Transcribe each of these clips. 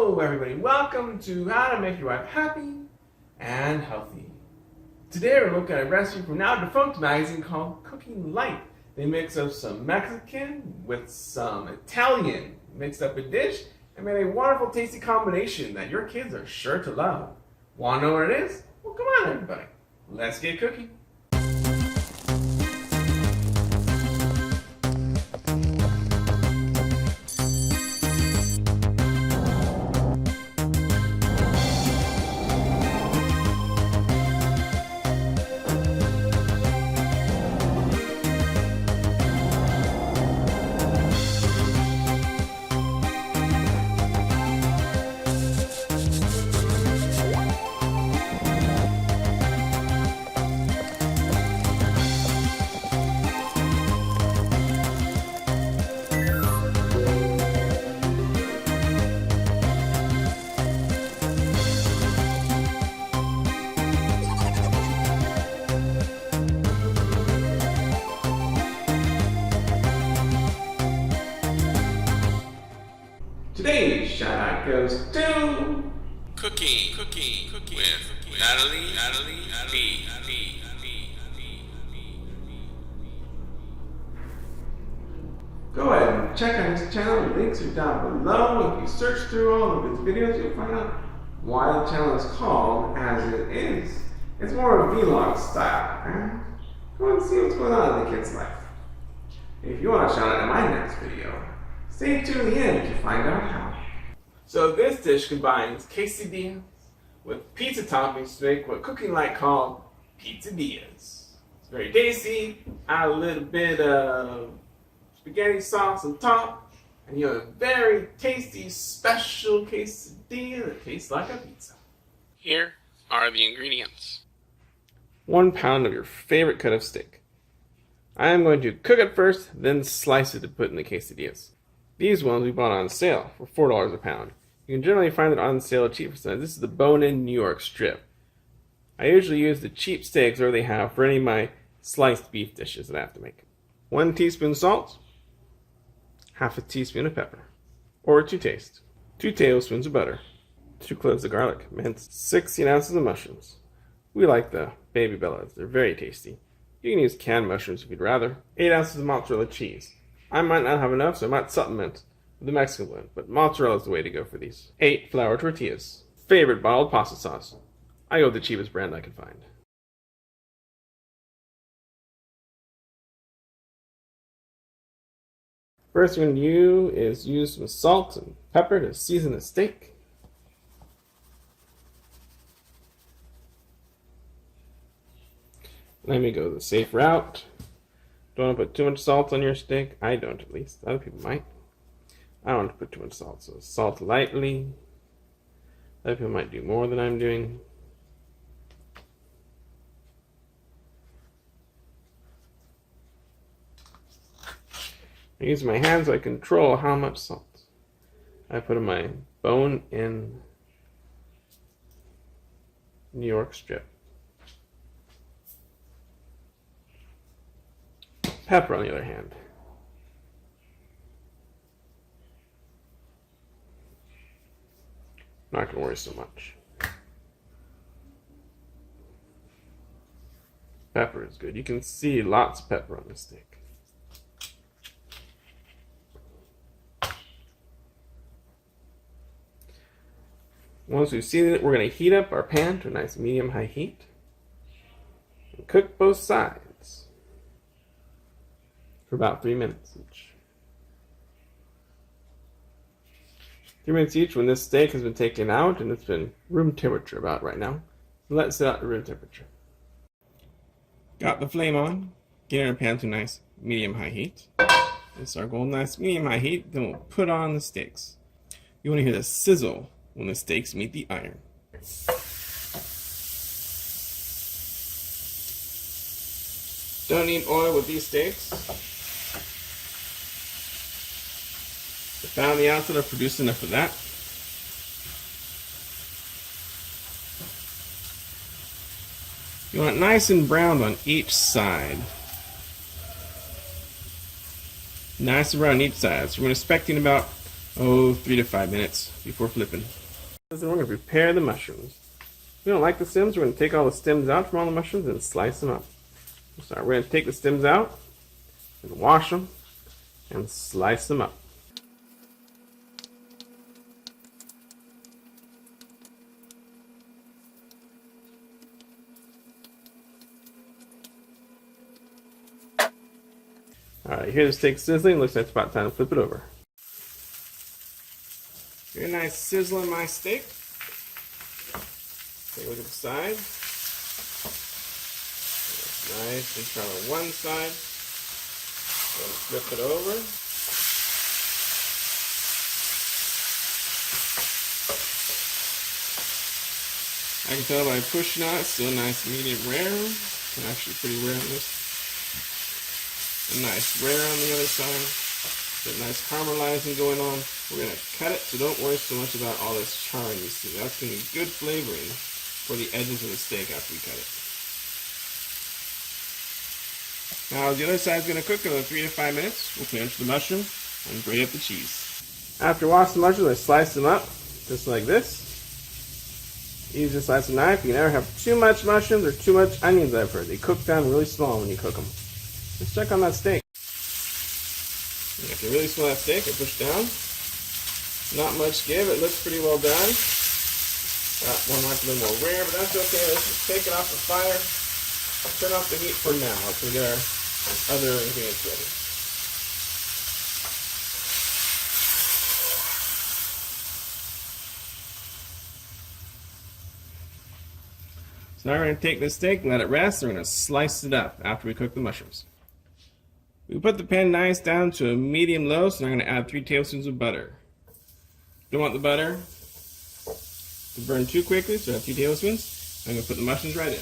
Hello everybody, welcome to How to Make Your Wife Happy and Healthy. Today we're looking at a recipe from now defunct magazine called Cooking Light. They mix up some Mexican with some Italian, mixed up a dish, and made a wonderful tasty combination that your kids are sure to love. Want to know what it is? Well, come on everybody, let's get cooking. Today's shout out goes to Cooking with Natalie B. Go ahead and check out his channel. The links are down below. If you search through all of his videos, you'll find out why the channel is called as it is. It's more of a vlog style. And go and see what's going on in the kid's life. If you want to shout out in my next video, stay tuned to the end to find out how. So this dish combines quesadillas with pizza toppings to make what Cooking Light called pizzadillas. It's very tasty. Add a little bit of spaghetti sauce on top, and you have a very tasty special quesadilla that tastes like a pizza. Here are the ingredients. 1 pound of your favorite cut of steak. I am going to cook it first, then slice it to put in the quesadillas. These ones we bought on sale for $4 a pound. You can generally find it on sale at cheaper size. This is the bone-in New York strip. I usually use the cheap steaks or they have for any of my sliced beef dishes that I have to make. 1 teaspoon salt, half a teaspoon of pepper, or to taste. 2 tablespoons of butter, 2 cloves of garlic, minced, 16 ounces of mushrooms. We like the baby bellas. They're very tasty. You can use canned mushrooms if you'd rather. 8 ounces of mozzarella cheese. I might not have enough, so I might supplement with the Mexican blend, but mozzarella is the way to go for these. 8 flour tortillas. Favorite bottled pasta sauce. I go with the cheapest brand I can find. First thing I'm going to do is use some salt and pepper to season the steak. Let me go the safe route. Don't want to put too much salt on your steak. I don't, at least. Other people might. I don't want to put too much salt, so salt lightly. Other people might do more than I'm doing. I use my hands so I control how much salt I put in my bone-in New York strip. Pepper, on the other hand. Not going to worry so much. Pepper is good. You can see lots of pepper on the steak. Once we've seasoned it, we're going to heat up our pan to a nice medium-high heat. And cook both sides for about 3 minutes each. 3 minutes each when this steak has been taken out and it's been room temperature about right now. Let it sit out at room temperature. Got the flame on. Get our pan to a nice medium-high heat. This is our goal, nice medium-high heat. Then we'll put on the steaks. You want to hear the sizzle when the steaks meet the iron. Don't need oil with these steaks. The fat on the outside are produced enough of that. You want it nice and browned on each side. Nice and brown on each side. So we're expecting about 3 to 5 minutes before flipping. Then we're going to prepare the mushrooms. If you don't like the stems, we're going to take all the stems out from all the mushrooms and slice them up. So we're going to take the stems out and wash them and slice them up. Alright, here the steak sizzling. Looks like it's about time to flip it over. Very nice sizzling my steak. Take a look at the side. Nice and try on one side. Then flip it over. I can tell by pushing on it, it's still nice medium rare. Actually pretty rare on this. A nice rare on the other side. Got nice caramelizing going on. We're going to cut it, so don't worry so much about all this charring you see. That's going to be good flavoring for the edges of the steak after we cut it. Now the other side is going to cook another 3 to 5 minutes. We'll finish the mushroom and grate up the cheese. After washing the mushrooms, I slice them up just like this. Use a slice of knife. You can never have too much mushrooms or too much onions, I've heard. They cook down really small when you cook them. Let's check on that steak. You can really smell that steak. I push down. Not much give. It looks pretty well done. That one might be a little more rare, but that's okay. Let's just take it off the fire. Turn off the heat for now until we get our other ingredients ready. So now we're going to take this steak and let it rest. We're going to slice it up after we cook the mushrooms. We put the pan nice down to a medium low, so I'm going to add 3 tablespoons of butter. Don't want the butter to burn too quickly, so I have 2 tablespoons. I'm going to put the mushrooms right in.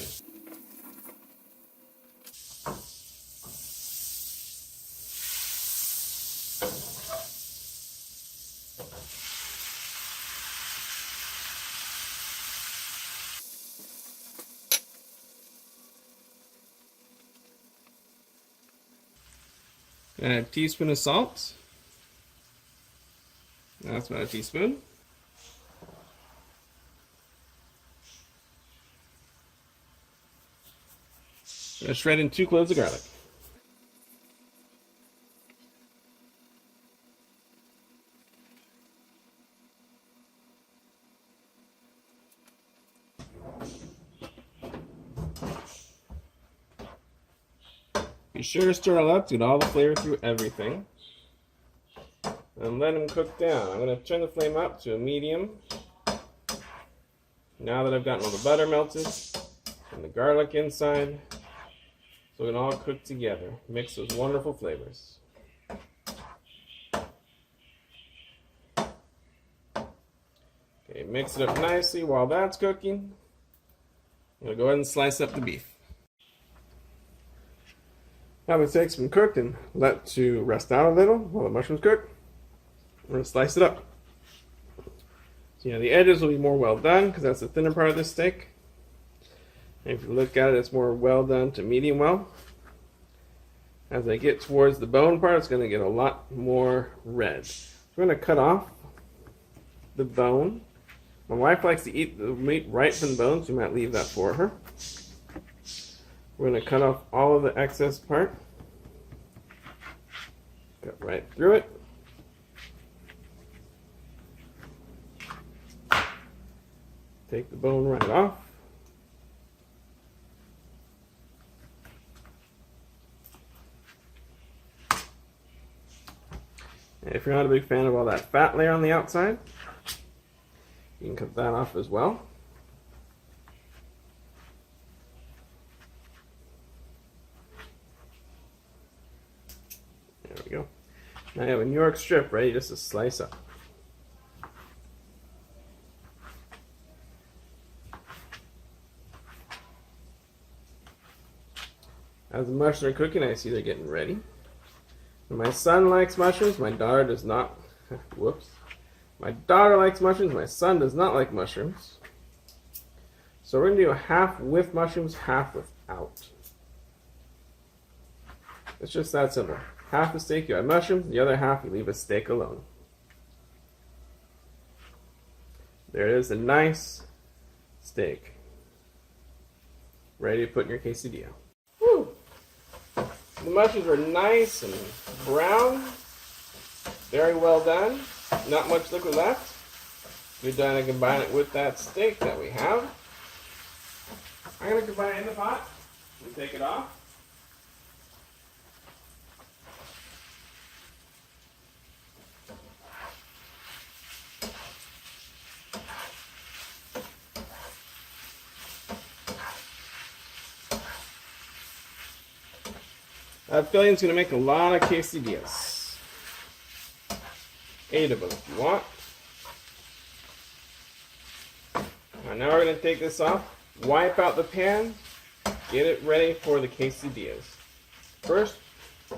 Add a teaspoon of salt. That's about a teaspoon. I'm going to shred in 2 cloves of garlic. Be sure to stir it all up to get all the flavor through everything. And let them cook down. I'm going to turn the flame up to a medium. Now that I've gotten all the butter melted and the garlic inside, so it can all cook together. Mix those wonderful flavors. Okay, mix it up nicely while that's cooking. I'm going to go ahead and slice up the beef. Now the steak's been cooked and let to rest out a little while the mushrooms cook. We're going to slice it up. So the edges will be more well done because that's the thinner part of this steak. And if you look at it, it's more well done to medium well. As I get towards the bone part, it's going to get a lot more red. So we're going to cut off the bone. My wife likes to eat the meat right from the bone, so you might leave that for her. We're going to cut off all of the excess part. Cut right through it. Take the bone right off. And if you're not a big fan of all that fat layer on the outside, you can cut that off as well. There we go. Now you have a New York strip ready just to slice up. As the mushrooms are cooking, I see they're getting ready. My son likes mushrooms, my daughter does not. Whoops. My daughter likes mushrooms, my son does not like mushrooms. So we're going to do a half with mushrooms, half without. It's just that simple. Half the steak you add mushrooms, the other half you leave a steak alone. There it is, a nice steak. Ready to put in your quesadilla. Woo! The mushrooms are nice and brown. Very well done. Not much liquid left. Good time to combine it with that steak that we have. I'm going to combine it in the pot and take it off. That filling's going to make a lot of quesadillas. 8 of them if you want. Now we're going to take this off, wipe out the pan, get it ready for the quesadillas. First,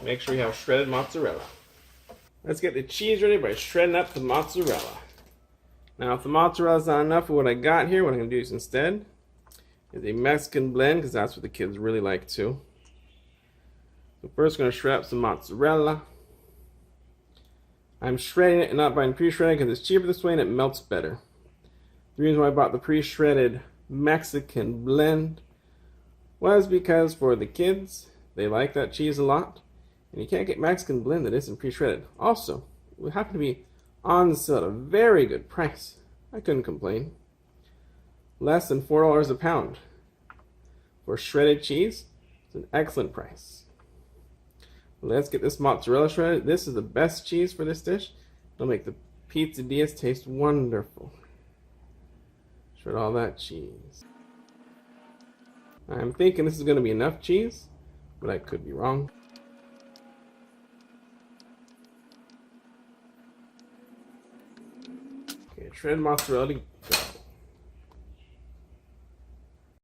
make sure you have shredded mozzarella. Let's get the cheese ready by shredding up the mozzarella. Now if the mozzarella's not enough for what I got here, what I'm going to do is instead is a Mexican blend, because that's what the kids really like too. So first I'm going to shred up some mozzarella. I'm shredding it and not buying pre-shredded because it's cheaper this way and it melts better. The reason why I bought the pre-shredded Mexican blend was because for the kids, they like that cheese a lot. And you can't get Mexican blend that isn't pre-shredded. Also, it would happen to be on sale at a very good price. I couldn't complain. Less than $4 a pound. For shredded cheese, it's an excellent price. Let's get this mozzarella shredded. This is the best cheese for this dish. It'll make the quesadillas taste wonderful. Shred all that cheese. I'm thinking this is going to be enough cheese, but I could be wrong. Okay, shredded mozzarella to go.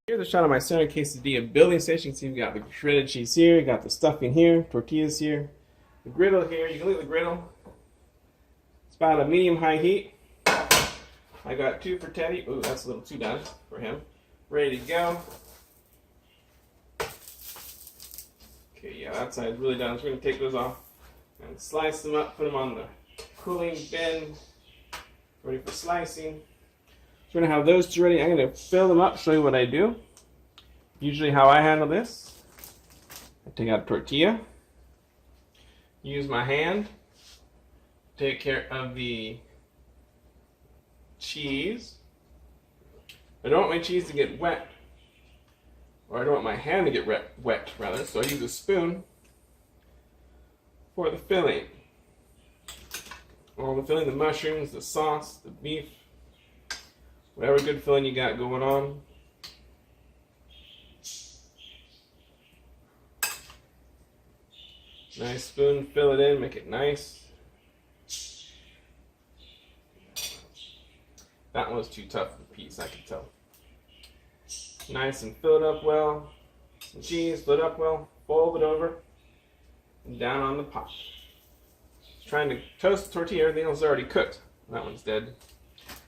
Here's a shot of my center quesadilla building station. You can see we've got the shredded cheese here, you got the stuffing here, tortillas here, the griddle here. You can look at the griddle. It's about a medium-high heat. I got 2 for Teddy. Ooh, that's a little too done for him. Ready to go. Okay, yeah, that side's really done. So we're going to take those off and slice them up, put them on the cooling bin, ready for slicing. So we're going to have those 2 ready. I'm going to fill them up, show you what I do. Usually how I handle this, I take out a tortilla, use my hand, take care of the cheese. I don't want my cheese to get wet, or I don't want my hand to get wet rather, so I use a spoon for the filling. All the filling, the mushrooms, the sauce, the beef, whatever good filling you got going on. Nice spoon, fill it in, make it nice. That one was too tough of a piece, I could tell. Nice and fill it up well. Some cheese, fill it up well, fold it over, and down on the pot. Trying to toast the tortilla, everything else is already cooked. That one's dead.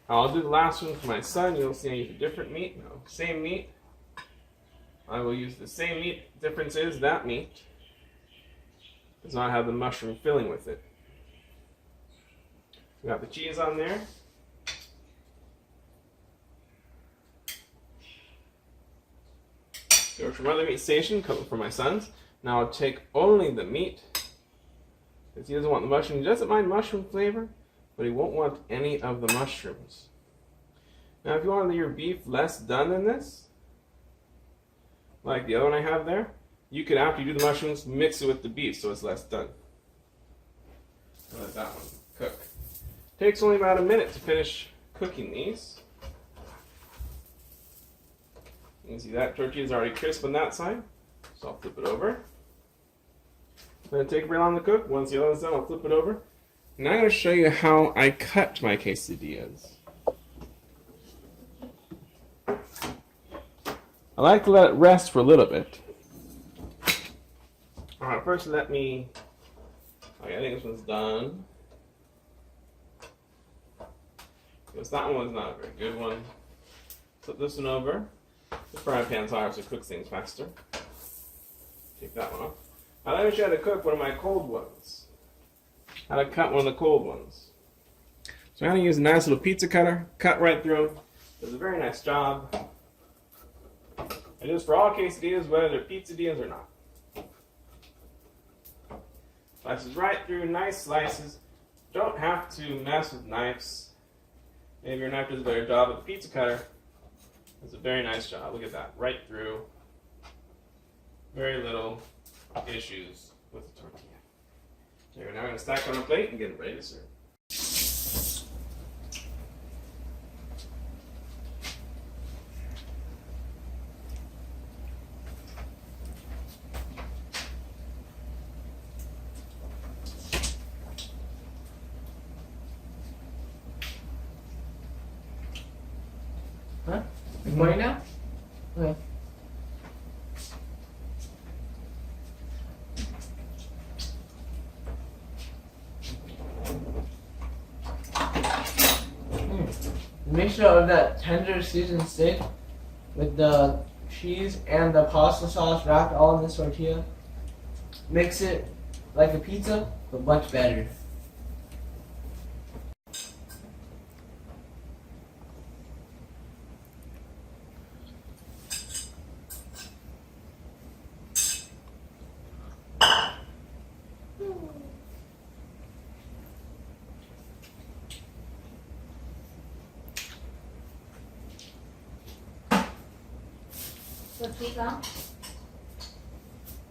I'll do the last one for my son. You'll see I use a different meat. No, same meat. I will use the same meat. Difference is that meat does not have the mushroom filling with it. We got the cheese on there. Go from another meat station, cook for my sons. Now I'll take only the meat, because he doesn't want the mushroom. He doesn't mind mushroom flavor, but he won't want any of the mushrooms. Now if you want your beef less done than this, like the other one I have there, you could, after you do the mushrooms, mix it with the beef so it's less done. Let that one cook. Takes only about a minute to finish cooking these. You can see that tortilla is already crisp on that side, so I'll flip it over. It's going to take very long to cook. Once the other one's done, I'll flip it over. Now I'm going to show you how I cut my quesadillas. I like to let it rest for a little bit. Alright, first let me... Okay, I think this one's done. Because that one was not a very good one. Flip this one over. The frying pan's higher so it cooks things faster. Take that one off. Now let me show you how to cook one of my cold ones. How to cut one of the cold ones. So I'm going to use a nice little pizza cutter, cut right through. Does a very nice job. And just for all quesadillas, whether they're pizzadillas or not. Slices right through, nice slices. Don't have to mess with knives. Maybe your knife does a better job, but the pizza cutter does a very nice job. Look at that, right through. Very little issues with the tortilla. So now I'm going to stack it on a plate and get it ready to serve. Huh? Recording now? Okay. Mixture of that tender seasoned steak with the cheese and the pasta sauce wrapped all in this tortilla. Mix it like a pizza, but much better.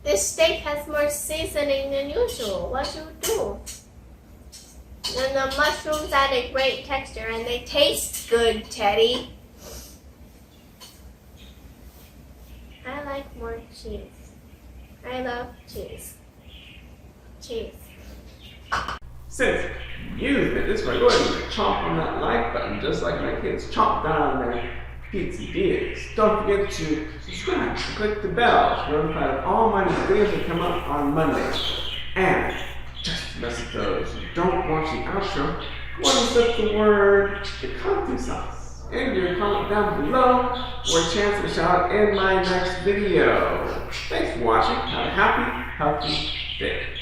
This steak has more seasoning than usual. What you do? And the mushrooms add a great texture, and they taste good, Teddy. I like more cheese. I love cheese. Cheese. Since you've been this way, go ahead and chomp on that like button just like my kids chomp down on their pizzadillas. Don't forget to subscribe and click the bell to notify of all my videos that come up on Monday. And just a message to those who don't watch the outro, go ahead and slip the word the country sauce in your comment down below for a chance to shout out in my next video. Thanks for watching. Have a happy, healthy day.